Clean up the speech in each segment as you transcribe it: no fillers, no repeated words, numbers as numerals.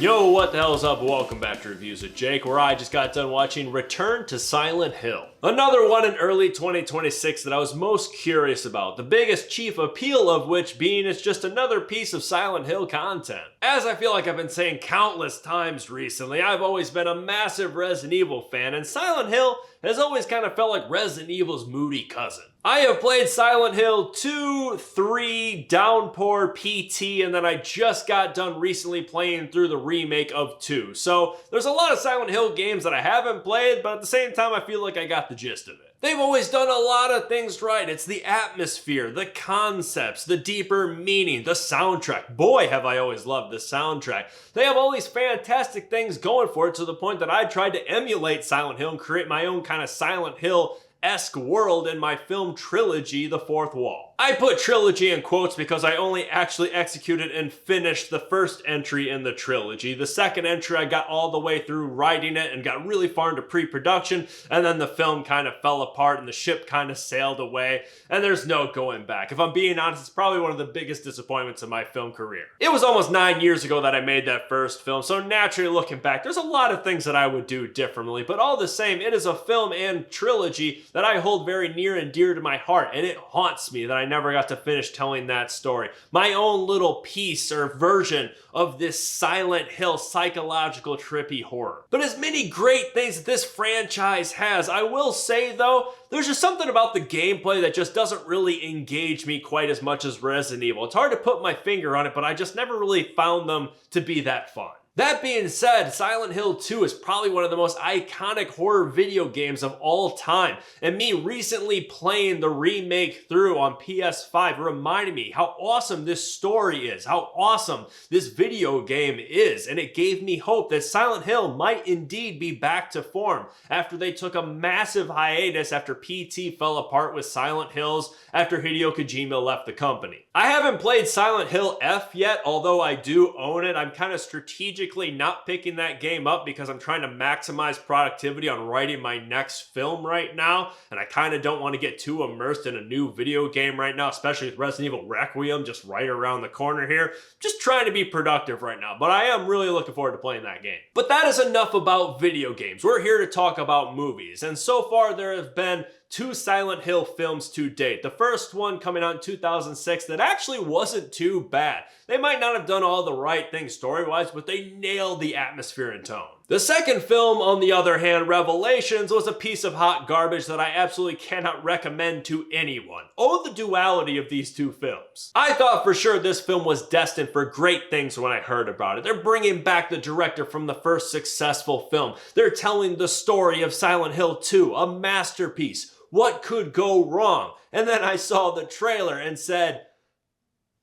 Yo, what the hell's up? Welcome back to Reviews with Jake, where I just got done watching Return to Silent Hill. Another one in early 2026 that I was most curious about, the biggest chief appeal of which being it's just another piece of Silent Hill content. As I feel like I've been saying countless times recently, I've always been a massive Resident Evil fan, and Silent Hill has always kind of felt like Resident Evil's moody cousin. I have played Silent Hill 2, 3, Downpour, PT, and then I just got done recently playing through the remake of 2. So there's a lot of Silent Hill games that I haven't played, but at the same time I feel like I got the gist of it. They've always done a lot of things right. It's the atmosphere, the concepts, the deeper meaning, the soundtrack. Boy, have I always loved the soundtrack. They have all these fantastic things going for it to the point that I tried to emulate Silent Hill and create my own kind of Silent Hill-esque world in my film trilogy, The Fourth Wall. I put trilogy in quotes because I only actually executed and finished the first entry in the trilogy. The second entry I got all the way through writing it and got really far into pre-production, and then the film kind of fell apart and the ship kind of sailed away, and there's no going back. If I'm being honest, it's probably one of the biggest disappointments of my film career. It was almost 9 years ago that I made that first film, so naturally looking back, there's a lot of things that I would do differently, but all the same, it is a film and trilogy that I hold very near and dear to my heart, and it haunts me that I never got to finish telling that story. My own little piece or version of this Silent Hill psychological trippy horror. But as many great things that this franchise has, I will say though, there's just something about the gameplay that just doesn't really engage me quite as much as Resident Evil. It's hard to put my finger on it, but I just never really found them to be that fun. That being said, Silent Hill 2 is probably one of the most iconic horror video games of all time, and me recently playing the remake through on PS5 reminded me how awesome this story is, how awesome this video game is, and it gave me hope that Silent Hill might indeed be back to form after they took a massive hiatus after PT fell apart with Silent Hills after Hideo Kojima left the company. I haven't played Silent Hill F yet, although I do own it. I'm kind of strategically not picking that game up because I'm trying to maximize productivity on writing my next film right now, and I kind of don't want to get too immersed in a new video game right now, especially with Resident Evil Requiem just right around the corner here. Just trying to be productive right now, but I am really looking forward to playing that game. But that is enough about video games. We're here to talk about movies, and so far there have been 2 Silent Hill films to date. The first one coming out in 2006 that actually wasn't too bad. They might not have done all the right things story-wise, but they nailed the atmosphere and tone. The second film, on the other hand, Revelations, was a piece of hot garbage that I absolutely cannot recommend to anyone. Oh, the duality of these 2 films. I thought for sure this film was destined for great things when I heard about it. They're bringing back the director from the first successful film. They're telling the story of Silent Hill 2, a masterpiece. What could go wrong? And then I saw the trailer and said,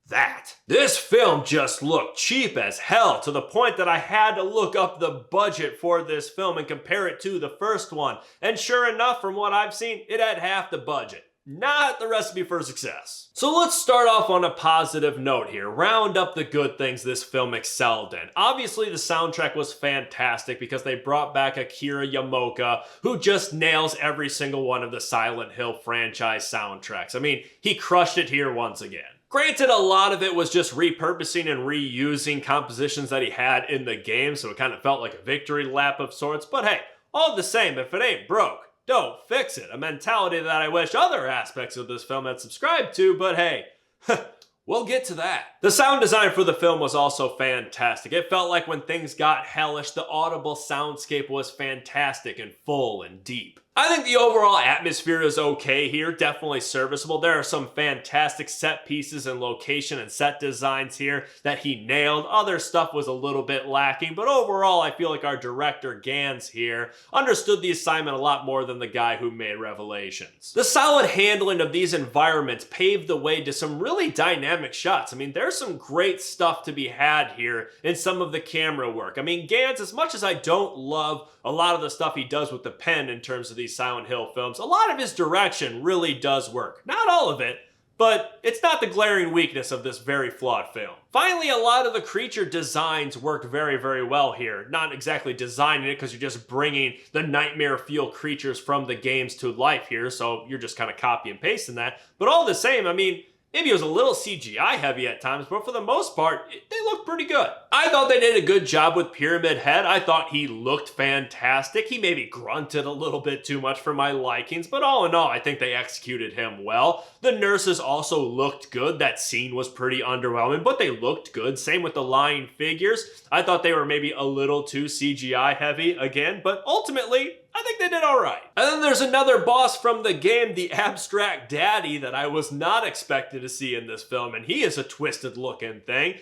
that. This film just looked cheap as hell to the point that I had to look up the budget for this film and compare it to the first one. And sure enough, from what I've seen, it had half the budget. Not the recipe for success. So let's start off on a positive note here. Round up the good things this film excelled in. Obviously, the soundtrack was fantastic because they brought back Akira Yamaoka, who just nails every single one of the Silent Hill franchise soundtracks. I mean, he crushed it here once again. Granted, a lot of it was just repurposing and reusing compositions that he had in the game, so it kind of felt like a victory lap of sorts, but hey, all the same, if it ain't broke, don't fix it. A mentality that I wish other aspects of this film had subscribed to, but hey, we'll get to that. The sound design for the film was also fantastic. It felt like when things got hellish, the audible soundscape was fantastic and full and deep. I think the overall atmosphere is okay here, definitely serviceable. There are some fantastic set pieces and location and set designs here that he nailed. Other stuff was a little bit lacking, but overall I feel like our director Gans here understood the assignment a lot more than the guy who made Revelations. The solid handling of these environments paved the way to some really dynamic shots. I mean, there's some great stuff to be had here in some of the camera work. I mean, Gans, as much as I don't love a lot of the stuff he does with the pen in terms of these Silent Hill films, a lot of his direction really does work. Not all of it, but it's not the glaring weakness of this very flawed film. Finally, a lot of the creature designs worked very, very well here. Not exactly designing it because you're just bringing the nightmare feel creatures from the games to life here, so you're just kind of copy and pasting that. But all the same, I mean, Maybe it was a little CGI heavy at times, but for the most part, they looked pretty good. I thought they did a good job with Pyramid Head. I thought he looked fantastic. He maybe grunted a little bit too much for my likings, but all in all, I think they executed him well. The nurses also looked good. That scene was pretty underwhelming, but they looked good. Same with the lying figures. I thought they were maybe a little too CGI heavy again, but ultimately, I think they did alright. And then there's another boss from the game, the Abstract Daddy, that I was not expected to see in this film, and he is a twisted looking thing.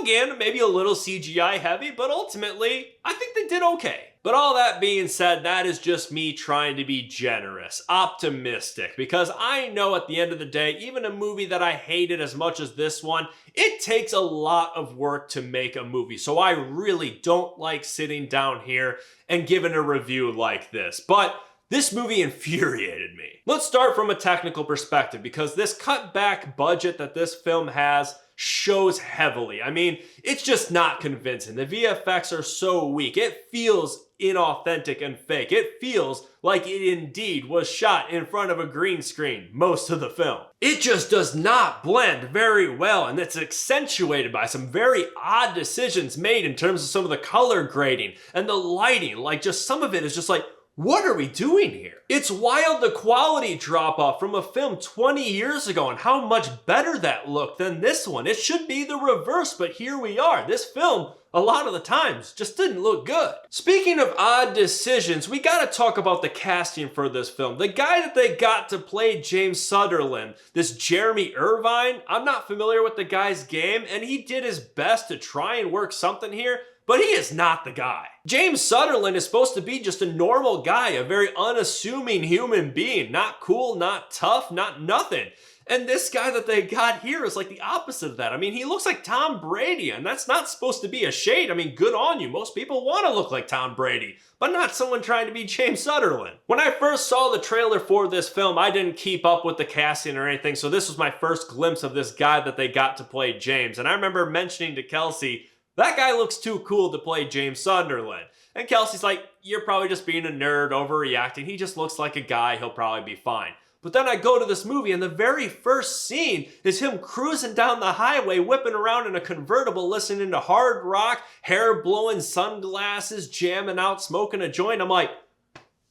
Again, maybe a little CGI heavy, but ultimately, I think they did okay. But all that being said, that is just me trying to be generous, optimistic, because I know at the end of the day, even a movie that I hated as much as this one, it takes a lot of work to make a movie. So I really don't like sitting down here and giving a review like this. But this movie infuriated me. Let's start from a technical perspective, because this cut back budget that this film has shows heavily. I mean, it's just not convincing. The VFX are so weak. It feels inauthentic and fake. It feels like it indeed was shot in front of a green screen most of the film. It just does not blend very well, and it's accentuated by some very odd decisions made in terms of some of the color grading and the lighting. Like, just some of it is just like, what are we doing here? It's wild the quality drop off from a film 20 years ago and how much better that looked than this one. It should be the reverse, but here we are. This film, a lot of the times, just didn't look good. Speaking of odd decisions, we gotta talk about the casting for this film. The guy that they got to play James Sutherland, this Jeremy Irvine, I'm not familiar with the guy's game, and he did his best to try and work something here, but he is not the guy. James Sutherland is supposed to be just a normal guy, a very unassuming human being. Not cool, not tough, not nothing. And this guy that they got here is like the opposite of that. I mean, he looks like Tom Brady, and that's not supposed to be a shade. I mean, good on you. Most people want to look like Tom Brady, but not someone trying to be James Sutherland. When I first saw the trailer for this film, I didn't keep up with the casting or anything, so this was my first glimpse of this guy that they got to play James. And I remember mentioning to Kelsey, that guy looks too cool to play James Sunderland. And Kelsey's like, you're probably just being a nerd, overreacting. He just looks like a guy, he'll probably be fine. But then I go to this movie and the very first scene is him cruising down the highway, whipping around in a convertible, listening to hard rock, hair blowing, sunglasses, jamming out, smoking a joint. I'm like,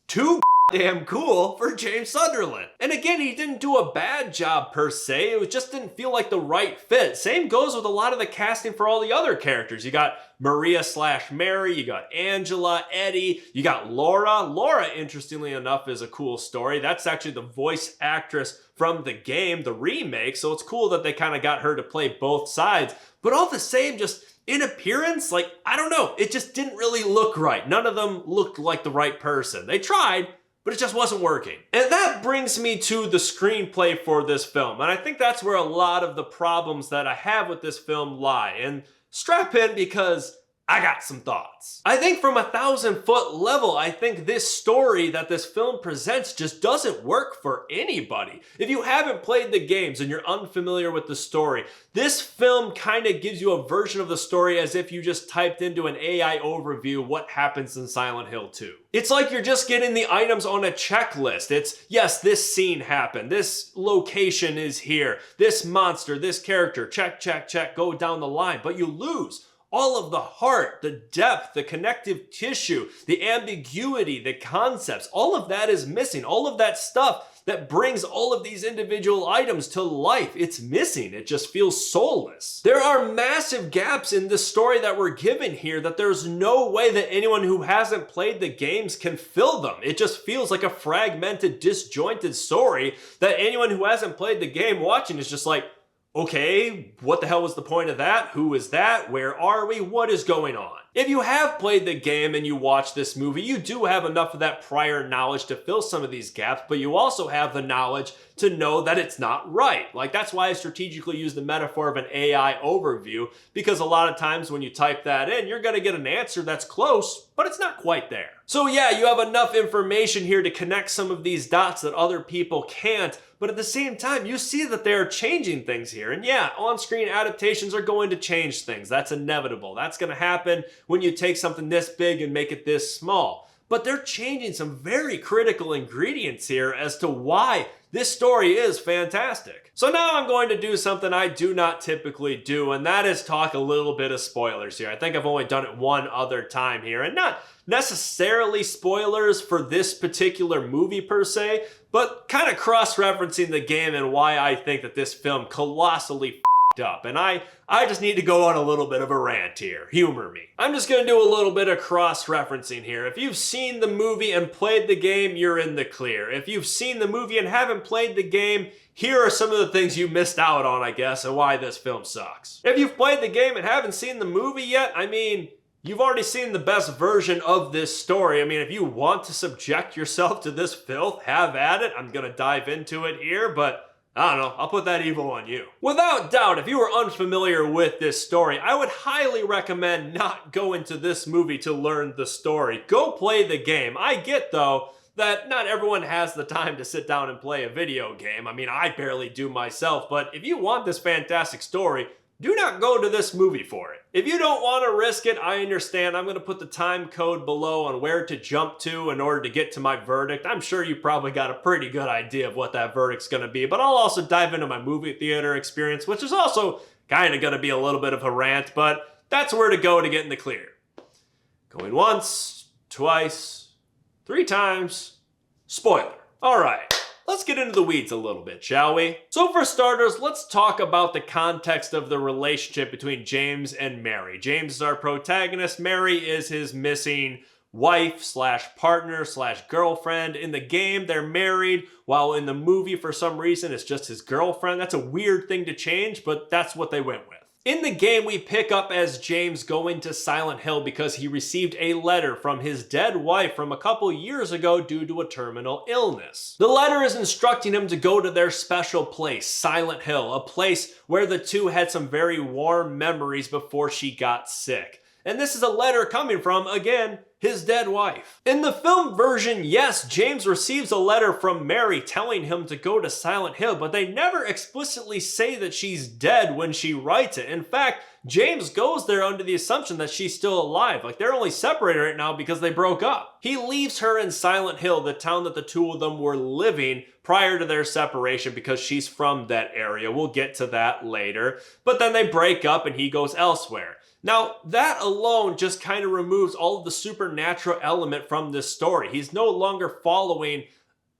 too damn cool for James Sunderland. And again, he didn't do a bad job per se. It just didn't feel like the right fit. Same goes with a lot of the casting for all the other characters. You got Maria/Mary, you got Angela, Eddie, you got Laura. Laura, interestingly enough, is a cool story. That's actually the voice actress from the game, the remake. So it's cool that they kind of got her to play both sides. But all the same, just in appearance, like, I don't know, it just didn't really look right. None of them looked like the right person. They tried, but it just wasn't working. And that brings me to the screenplay for this film. And I think that's where a lot of the problems that I have with this film lie. And strap in, because I got some thoughts. I think from 1,000-foot level, I think this story that this film presents just doesn't work for anybody. If you haven't played the games and you're unfamiliar with the story, this film kind of gives you a version of the story as if you just typed into an AI overview what happens in Silent Hill 2. It's like you're just getting the items on a checklist. It's, yes, this scene happened, this location is here, this monster, this character, check, check, check, go down the line, but you lose all of the heart, the depth, the connective tissue, the ambiguity, the concepts. All of that is missing. All of that stuff that brings all of these individual items to life, it's missing. It just feels soulless. There are massive gaps in the story that we're given here that there's no way that anyone who hasn't played the games can fill them. It just feels like a fragmented, disjointed story that anyone who hasn't played the game watching is just like, okay, what the hell was the point of that? Who is that? Where are we? What is going on? If you have played the game and you watch this movie, you do have enough of that prior knowledge to fill some of these gaps, but you also have the knowledge to know that it's not right. Like, that's why I strategically use the metaphor of an AI overview, because a lot of times when you type that in, you're gonna get an answer that's close, but it's not quite there. So yeah, you have enough information here to connect some of these dots that other people can't, but at the same time, you see that they're changing things here. And yeah, on-screen adaptations are going to change things. That's inevitable. That's gonna happen when you take something this big and make it this small. but they're changing some very critical ingredients here as to why this story is fantastic. So now I'm going to do something I do not typically do, and that is talk a little bit of spoilers here. I think I've only done it one other time here, and not necessarily spoilers for this particular movie per se, but kind of cross-referencing the game and why I think that this film colossally up. And I just need to go on a little bit of a rant here. Humor me. I'm just going to do a little bit of cross-referencing here. If you've seen the movie and played the game, you're in the clear. If you've seen the movie and haven't played the game, here are some of the things you missed out on, I guess, and why this film sucks. If you've played the game and haven't seen the movie yet, I mean, you've already seen the best version of this story. I mean, if you want to subject yourself to this filth, have at it. I'm going to dive into it here, but I don't know, I'll put that evil on you. Without doubt, if you are unfamiliar with this story, I would highly recommend not go into this movie to learn the story. Go play the game. I get, though, that not everyone has the time to sit down and play a video game. I mean, I barely do myself, but if you want this fantastic story, do not go to this movie for it. If you don't want to risk it, I understand. I'm going to put the time code below on where to jump to in order to get to my verdict. I'm sure you probably got a pretty good idea of what that verdict's going to be, but I'll also dive into my movie theater experience, which is also kind of going to be a little bit of a rant, but that's where to go to get in the clear. Going once, twice, 3 times, spoiler. All right. Let's get into the weeds a little bit, shall we? So for starters, let's talk about the context of the relationship between James and Mary. James is our protagonist. Mary is his missing wife slash partner slash girlfriend. In the game, they're married, while in the movie, for some reason, it's just his girlfriend. That's a weird thing to change, but that's what they went with. In the game, we pick up as James going to Silent Hill because he received a letter from his dead wife from a couple years ago due to a terminal illness. The letter is instructing him to go to their special place, Silent Hill, a place where the two had some very warm memories before she got sick. And this is a letter coming from, again, his dead wife. In the film version, yes, James receives a letter from Mary telling him to go to Silent Hill, but they never explicitly say that she's dead when she writes it. In fact, James goes there under the assumption that she's still alive. Like, they're only separated right now because they broke up. He leaves her in Silent Hill, the town that the two of them were living prior to their separation, because she's from that area. We'll get to that later. But then they break up and he goes elsewhere. Now, that alone just kind of removes all of the supernatural element from this story. He's no longer following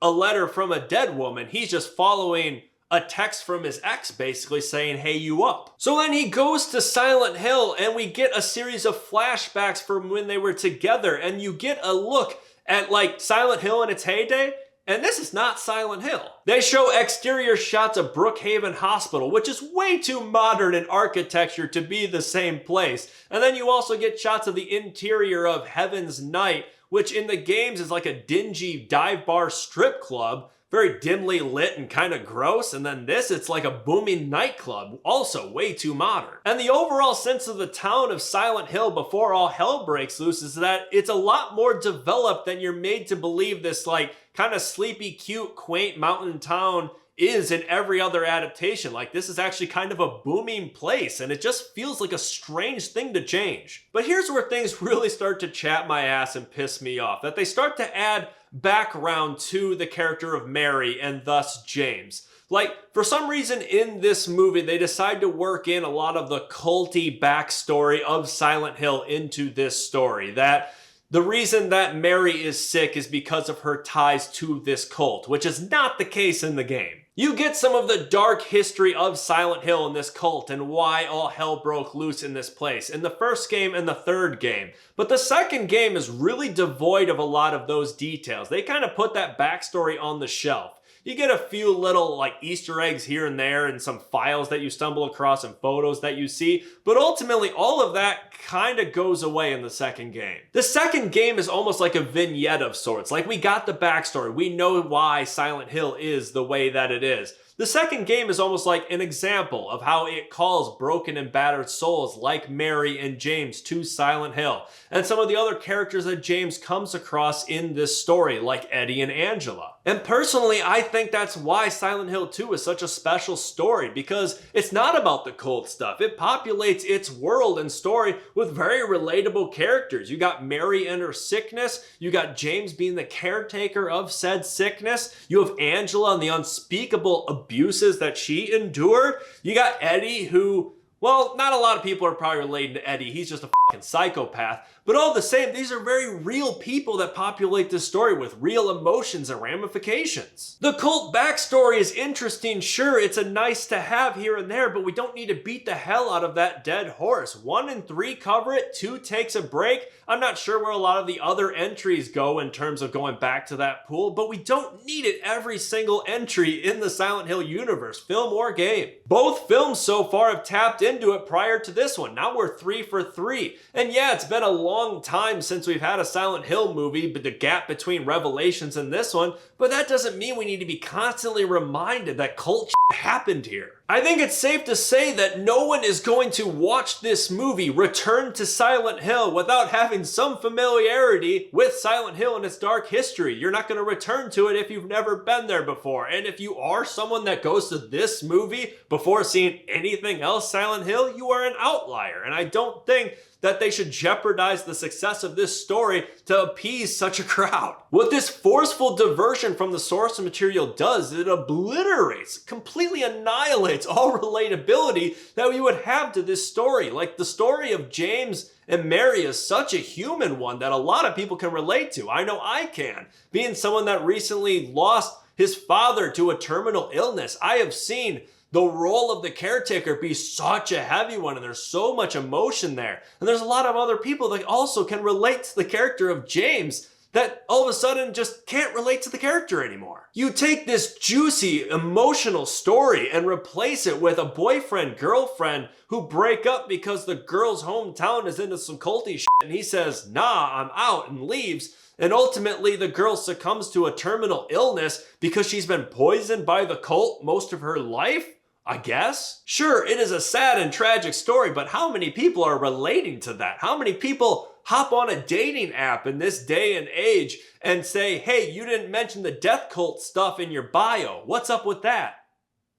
a letter from a dead woman. He's just following a text from his ex, basically saying, hey, you up? So then he goes to Silent Hill and we get a series of flashbacks from when they were together, and you get a look at like Silent Hill in its heyday. And this is not Silent Hill. They show exterior shots of Brookhaven Hospital, which is way too modern in architecture to be the same place. And then you also get shots of the interior of Heaven's Night, which in the games is like a dingy dive bar strip club, very dimly lit and kind of gross. And then this, it's like a booming nightclub, also way too modern. And the overall sense of the town of Silent Hill before all hell breaks loose is that it's a lot more developed than you're made to believe this like kind of sleepy, cute, quaint mountain town is in every other adaptation. Like, this is actually kind of a booming place, and it just feels like a strange thing to change. But here's where things really start to chat my ass and piss me off, that they start to add background to the character of Mary and thus James. Like, for some reason in this movie, they decide to work in a lot of the culty backstory of Silent Hill into this story. That the reason that Mary is sick is because of her ties to this cult, which is not the case in the game. You get some of the dark history of Silent Hill and this cult and why all hell broke loose in this place in the first game and the third game. But the second game is really devoid of a lot of those details. They kind of put that backstory on the shelf. You get a few little like Easter eggs here and there and some files that you stumble across and photos that you see, but ultimately all of that kind of goes away in the second game. The second game is almost like a vignette of sorts. Like, we got the backstory. We know why Silent Hill is the way that it is. The second game is almost like an example of how it calls broken and battered souls like Mary and James to Silent Hill, and some of the other characters that James comes across in this story, like Eddie and Angela. And personally, I think that's why Silent Hill 2 is such a special story, because it's not about the cult stuff. It populates its world and story with very relatable characters. You got Mary and her sickness, you got James being the caretaker of said sickness, you have Angela and the unspeakable abuses that she endured, you got Eddie who, well, not a lot of people are probably relating to Eddie, he's just a fucking psychopath. But all the same, these are very real people that populate this story with real emotions and ramifications. The cult backstory is interesting, sure, it's a nice to have here and there, but we don't need to beat the hell out of that dead horse. 1 and 3 cover it, 2 takes a break. I'm not sure where a lot of the other entries go in terms of going back to that pool, but we don't need it every single entry in the Silent Hill universe, film or game. Both films so far have tapped into it prior to this one. Now we're 3 for 3. And yeah, it's been a long time since we've had a Silent Hill movie, but the gap between Revelations and this one, but that doesn't mean we need to be constantly reminded that cult shit happened here. I think it's safe to say that no one is going to watch this movie, Return to Silent Hill, without having some familiarity with Silent Hill and its dark history. You're not going to return to it if you've never been there before. And if you are someone that goes to this movie before seeing anything else Silent Hill, you are an outlier. And I don't think that they should jeopardize the success of this story to appease such a crowd. What this forceful diversion from the source material does is it obliterates, completely annihilates all relatability that we would have to this story. Like the story of James and Mary is such a human one that a lot of people can relate to. I know I can. Being someone that recently lost his father to a terminal illness, I have seen the role of the caretaker be such a heavy one, and there's so much emotion there. And there's a lot of other people that also can relate to the character of James that all of a sudden just can't relate to the character anymore. You take this juicy, emotional story and replace it with a boyfriend, girlfriend who break up because the girl's hometown is into some culty shit, and he says, nah, I'm out, and leaves. And ultimately, the girl succumbs to a terminal illness because she's been poisoned by the cult most of her life? I guess? Sure, it is a sad and tragic story, but how many people are relating to that? How many people hop on a dating app in this day and age and say, hey, you didn't mention the death cult stuff in your bio. What's up with that?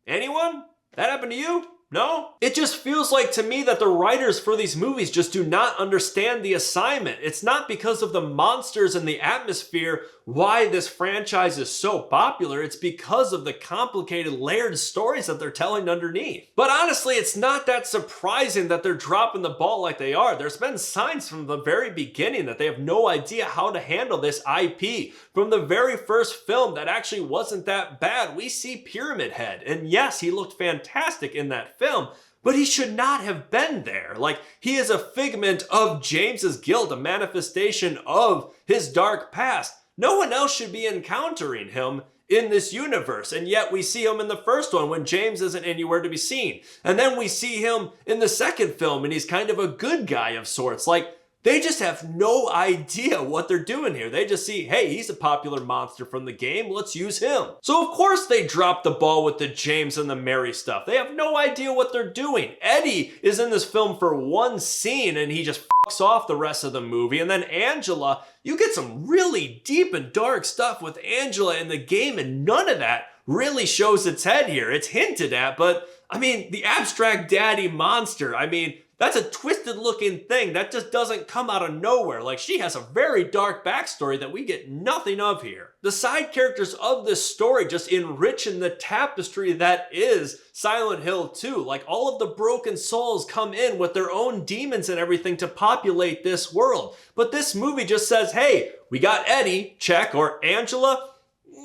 Anyone? That happened to you? No? It just feels like to me that the writers for these movies just do not understand the assignment. It's not because of the monsters and the atmosphere why this franchise is so popular. It's because of the complicated layered stories that they're telling underneath. But honestly, it's not that surprising that they're dropping the ball like they are. There's been signs from the very beginning that they have no idea how to handle this IP. From the very first film that actually wasn't that bad, we see Pyramid Head. And yes, he looked fantastic in that film, but he should not have been there. Like, he is a figment of James's guilt, a manifestation of his dark past. No one else should be encountering him in this universe, and yet we see him in the first one when James isn't anywhere to be seen. And then we see him in the second film, and he's kind of a good guy of sorts. Like, they just have no idea what they're doing here. They just see, hey, he's a popular monster from the game, let's use him. So of course they drop the ball with the James and the Mary stuff. They have no idea what they're doing. Eddie is in this film for one scene and he just fucks off the rest of the movie. And then Angela, you get some really deep and dark stuff with Angela in the game, and none of that really shows its head here. It's hinted at, but I mean, the abstract daddy monster, I mean, that's a twisted looking thing that just doesn't come out of nowhere. Like, she has a very dark backstory that we get nothing of here. The side characters of this story just enrichen the tapestry that is Silent Hill 2. Like, all of the broken souls come in with their own demons and everything to populate this world. But this movie just says, hey, we got Eddie, check, or Angela,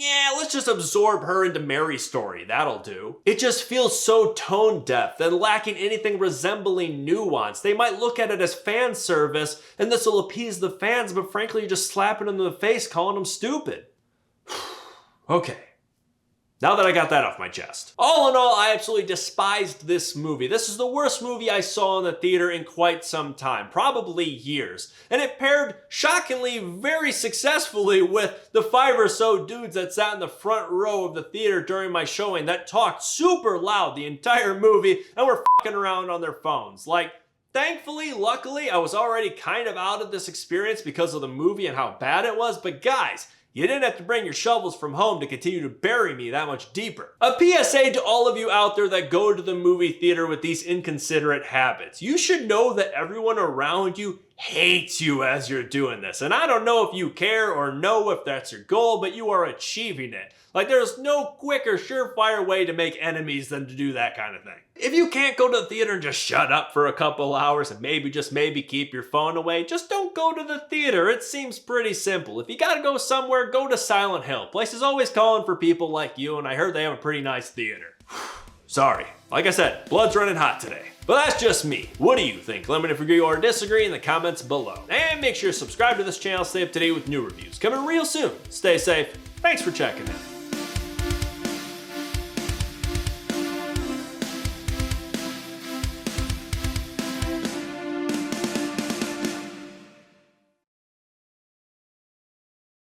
yeah, let's just absorb her into Mary's story. That'll do. It just feels so tone deaf and lacking anything resembling nuance. They might look at it as fan service and this will appease the fans, but frankly, you're just slapping them in the face, calling them stupid. Okay. Now that I got that off my chest. All in all, I absolutely despised this movie. This is the worst movie I saw in the theater in quite some time, probably years. And it paired, shockingly, very successfully with the 5 or so dudes that sat in the front row of the theater during my showing that talked super loud the entire movie and were fucking around on their phones. Like, thankfully, luckily, I was already kind of out of this experience because of the movie and how bad it was, but guys, you didn't have to bring your shovels from home to continue to bury me that much deeper. A PSA to all of you out there that go to the movie theater with these inconsiderate habits. You should know that everyone around you hates you as you're doing this. And I don't know if you care or know if that's your goal, but you are achieving it. Like, there's no quicker, surefire way to make enemies than to do that kind of thing. If you can't go to the theater and just shut up for a couple hours and maybe keep your phone away, just don't go to the theater. It seems pretty simple. If you gotta go somewhere, go to Silent Hill. Place is always calling for people like you, and I heard they have a pretty nice theater. Sorry. Like I said, blood's running hot today. But that's just me. What do you think? Let me know if you agree or disagree in the comments below. And make sure to subscribe to this channel, stay up to date with new reviews. Coming real soon. Stay safe. Thanks for checking in.